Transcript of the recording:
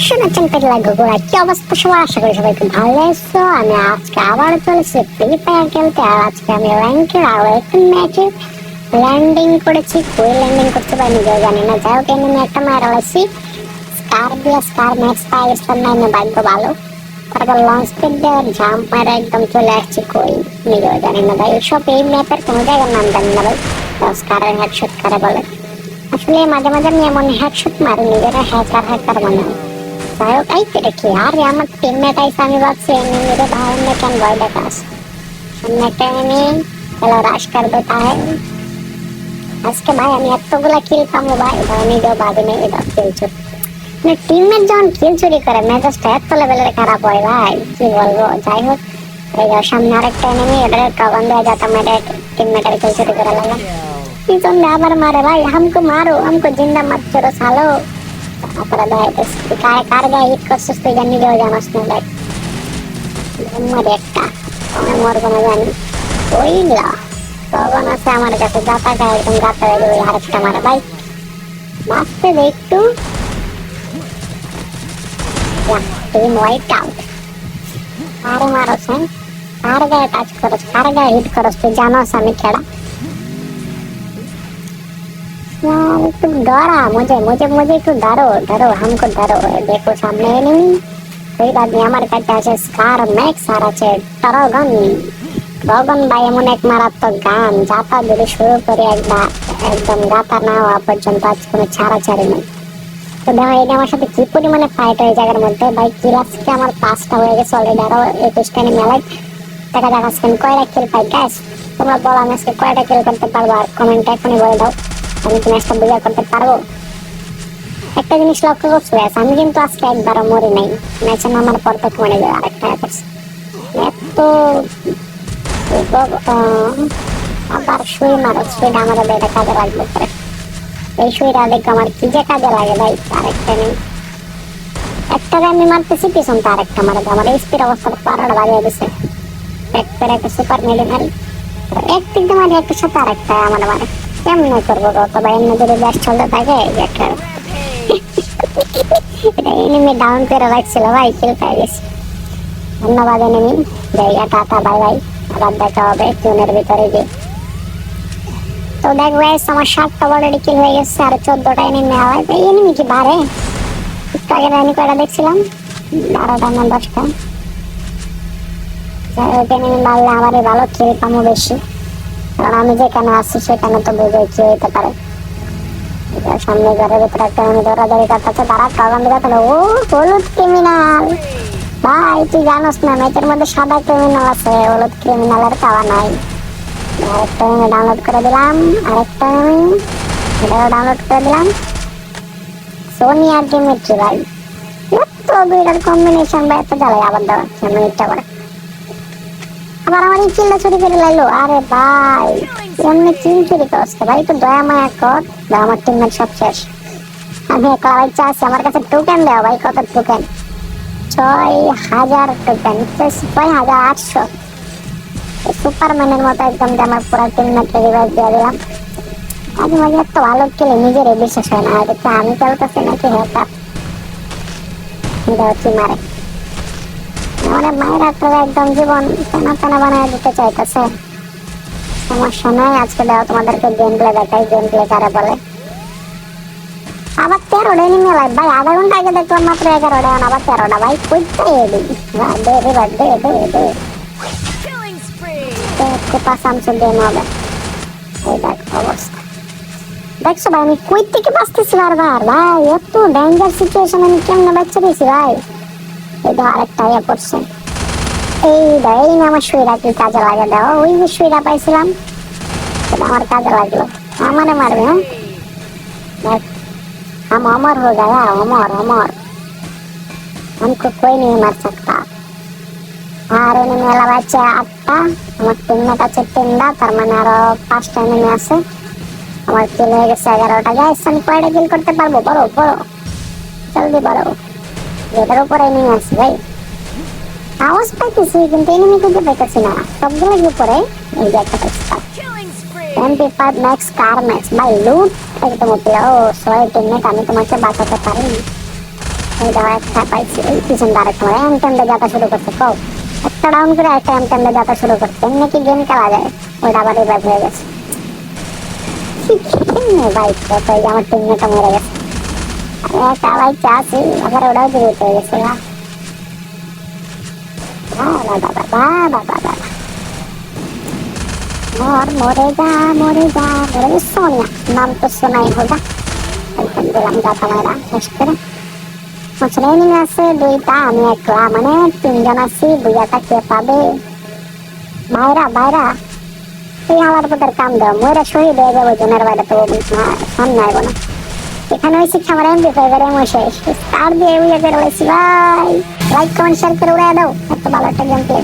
শোনাচ্ছেন পেটলা গুগুড়া, কি অবস্থা সবার? আশা করি সবাই খুব ভালো আছো। আমি আজকে আবার চলেছি ফ্রি ফায়ার খেলতে, আর আজকে আমি র্যাঙ্কের আরো একটা ম্যাচে ল্যান্ডিং করেছি। কই ল্যান্ডিং করতে পারি নিজেও জানি না। যাই হোক, এমনি একটা মারা আছি স্কার দিয়ে, স্কার ম্যাক্স পাই গেছিলাম না, এমনি ভাগ্য ভালো। তারপর লঞ্চ প্যাড দিয়ে জাম্প মারা একদম চলে আসছি কই নিজেও জানি না ভাই। সব এই ম্যাপের কোনো জায়গার নাম জানি না ভাই। স্কারের হেডশট কারে বলে? আসলে মাঝে মাঝে আমি এমন হেডশট মারি নিজেরা হ্যাকার হ্যাকার মনে হয়। যাই হোক, এই পেটে কি আর আমার টিমমেট আইসে, আমি ভাবছি এনিমিরে ভাই না কেন ভয় দেখাস। সামনে একটা এনিমি চলো রাশ করবে তাই। আজকে ভাই আমি এতগুলা কিল পাবো ভাই, ধরে নিজেও ভাবি নেই এটা কিল চুরি। মানে টিমমেট যখন কিল চুরি করে মেজাজটা এত লেভেলের খারাপ হয় ভাই, কি বলবো। যাই হোক, এই যাও সামনে আরেকটা এনিমি, এটার কভার দেওয়া যেতাম, এটা টিমমেটের কিল চুরি করে লাগলাম। পিছন দিয়ে আবার মারে ভাই, हमको मारो, हमको जिंदा मत करो सालो। তারপরে ভাই কার গায়ে হিট করছিস তুই জানি নিজেও জানাস না ভাই। মরে একটা আমি মরবো না জানি। ওই লা তখন আছে আমার কাছে গাতা গায়ে একদম গাতা হয়ে যাবে। আরেকটা মারে ভাই, বাঁচতে দে একটু। Team white out. আরে মারোস, হ্যাঁ কার গায়ে টাচ করস, কার গায়ে হিট করস তুই জানোস আমি খেলা। तुम डरा मुझे मुझे मुझे क्यों डरो डरो हमको डरो। देखो सामने एनिमी, कोई बात नहीं, हमारे কাছে আছে স্কার ম্যাক্স আর আছে টরগন। টরগন ভাই এমন এক মারাত্মক গান, যাতা যদি শুরু করে একবার একদম গাতা না হওয়া পর্যন্ত আজ কোনো ছাড়াছাড়ি নেই। তো দেখো এটা আমার সাথে কি পরিমাণে ফাইট হয়ে জায়গার মধ্যে ভাই। কিল আজকে আমার 5টা হয়ে গেছে অলরেডি, আরো 21টা মেলায়। দেখা যাক আজকে আমি কয়টা কিল পাই গাইস। তোমরা বলো আমি আজকে কয়টা কিল করতে পারবো, আর কমেন্টে এখনই বলে দাও। আমি কি ম্যাচটা বুঝা করতে পারবো? একটা জিনিস লক্ষ্য করছো, আমি কিন্তু আজকে একবারও মরি নাই। ম্যাচে নামার পর তো মরে যাবে আরেকটা এত আবার সুই মারো, সুইটা আমাদের এটা কাজে লাগবে পরে। এই সুইটা দেখো আমার কি যে কাজে লাগে ভাই। আরেকটা নেই, একটাকে আমি মারতেছি পিছন তো আরেকটা মারে। আমার এই স্পিড অবস্থা 12টা বাজিয়ে দিচ্ছে। একটা সুপার মেডি মারি, এক দিকে মারি একটার সাথে আরেকটা আমার মারে। কেমনে করবো তো ভাই, এমনি যদি ব্যাস চলতে থাকে একটা এনিমি ডাউন করে রাখছিল ভাই, কিল পেয়ে গেছি। ধন্যবাদ এনিমি, জায়গা টাটা বাই বাই, আবার দেখা হবে জুনের ভিতরে গিয়ে। তো দেখ ভাই আমার 7টা অলরেডি কিল হয়ে গেছে, আর 14টা এনিমি হয়। এই এনিমি কি বাড়ে? একটু আগে এনিমি কয়টা দেখছিলাম, 12টা না 10টা। এনিমি মারলে আমারই ভালো, কিল পামো বেশি, কারণ আমি যেখানে আসছি সেখানে তো বুঝে কি হইতে পারে। সামনে ঘরের ভিতরে একটা আমি দৌড়াদৌড়ি করতেছে, তারা কাগন দিকে। ও হলুদ ক্রিমিনাল ভাই, তুই জানোস না ম্যাচের মধ্যে সাদা ক্রিমিনাল আছে, হলুদ ক্রিমিনালের খাওয়া নাই। আরেকটা আমি ডাউনলোড করে দিলাম, আরেকটা আমি এটাও ডাউনলোড করে দিলাম। সোনিয়া ডিমিট্রি ভাই, এত দুইটার কম্বিনেশন ভাই, এত জ্বালাই। আবার দাও আমি ইচ্ছা করে আবার আমার এই কিল্লা চুরি করে লাইলো। আরে ভাই এমনি কিল চুরি করছে ভাই, তো দয়া মায়া কর। আমার টিমমেট সব শেষ, আমি একলা বাচ্চা আছি। আমার কাছে টোকেন দেওয়া ভাই, কত টোকেন? 6000 টোকেন, 6800। সুপারম্যানের মতো একদম আমার পুরো টিমমেটকে রিভাইভ দিয়ে দিলাম। মাঝে মাঝে এত ভালো খেলে নিজেরই বিশ্বাস হয় না, হয়তো আমি খেলতেছি নাকি হ্যাঁ কি মারে। মানে মায়ের একটা একদম জীবন টানা টানা বানায় দিতে চাইতেছে। সমস্যা নয়, আজকে দেওয়া তোমাদেরকে গেম প্লে দেখাই, গেম প্লে কারে বলে। আবার 13টা এনিমি লাইভ ভাই, আধা ঘন্টা আগে দেখলাম মাত্র 11টা, আবার 13টা ভাই। কোথায় এলি দে রে ভাই, দে দে দে কোপা সামসু গেম হবে। এই দেখ অবস্থা দেখছো ভাই, আমি কই থেকে বাঁচতেছি বারবার ভাই। এত ডেঞ্জার সিচুয়েশন আমি কেমনে বাচ্চা দিয়েছি ভাই। এই তো আরেকটা ইয়ে পড়ছে। এই আমার সুইরা কি কাজে লাগে দেওয়া, ওই যে সুইরা পাইছিলাম সেটা আমার কাজে লাগলো। আমারে মারবে হ্যাঁ, हम अमर हो गया, अमर अमर, हमको कोई नहीं मार सकता। আর এনিমি এলা বাচ্চা 8টা, আমার টিমমেট আছে 3টা, তার মানে আরো 5টা এনিমি আছে। আমার কিল হয়ে গেছে 11টা। গাইস আমি কয়টা কিল করতে পারবো? বড় বড় জলদি বড়। এটার উপরে এনিমি আছে ভাই, আওয়াজ পাইতেছি কিন্তু এনিমি খুঁজে পাইতেছি না। সবগুলো উপরে এই যে একটা MP5 ম্যাক্স কার ম্যাক্স ভাই, লুট একদম উপরে। ও সরি টিমমেট, আমি তোমাকে বাঁচাতে পারিনি। এই দাও একটা পাইছি, এই পিছন দ্বারা তোমার এমটেমটা যাতা শুরু করছে কও, একটা ডাউন করে একটা এমটেমটা যাতা শুরু করছে, এমনি কি গেম খেলা যায়? ওইটা আবার রিভাইভ হয়ে গেছে। ভাই তাই আমার টিমমেটটা মরে গেছে, একটা ভাই চাষি আবার ওটাও জীবিত হয়ে গেছে। বাবা বাবা বাবা বাবা মরে যা মরে যা মরে যা। সোনিয়া নাম তো শোনাই হোগা, একদম দিলাম যাতা মারা শেষ করে। ট্রেনিং আছে দুইটা, আমি একলা, মানে তিনজন আছি, বুঝাটা কে পাবে? ভাইরা ভাইরা এই আমার পদের কাম দাও, ময়রা শহীদ হয়ে যাবো জনের বাইরে, তো সামনে আইব না। এখানে ওই শিক্ষা আমার এমবি ফাইভার এমন শেষ, স্টার দিয়ে উড়ে বেরোলেছি ভাই। লাইক কমেন্ট শেয়ার করে উড়াই দাও, এত ভালো একটা গেম প্লে।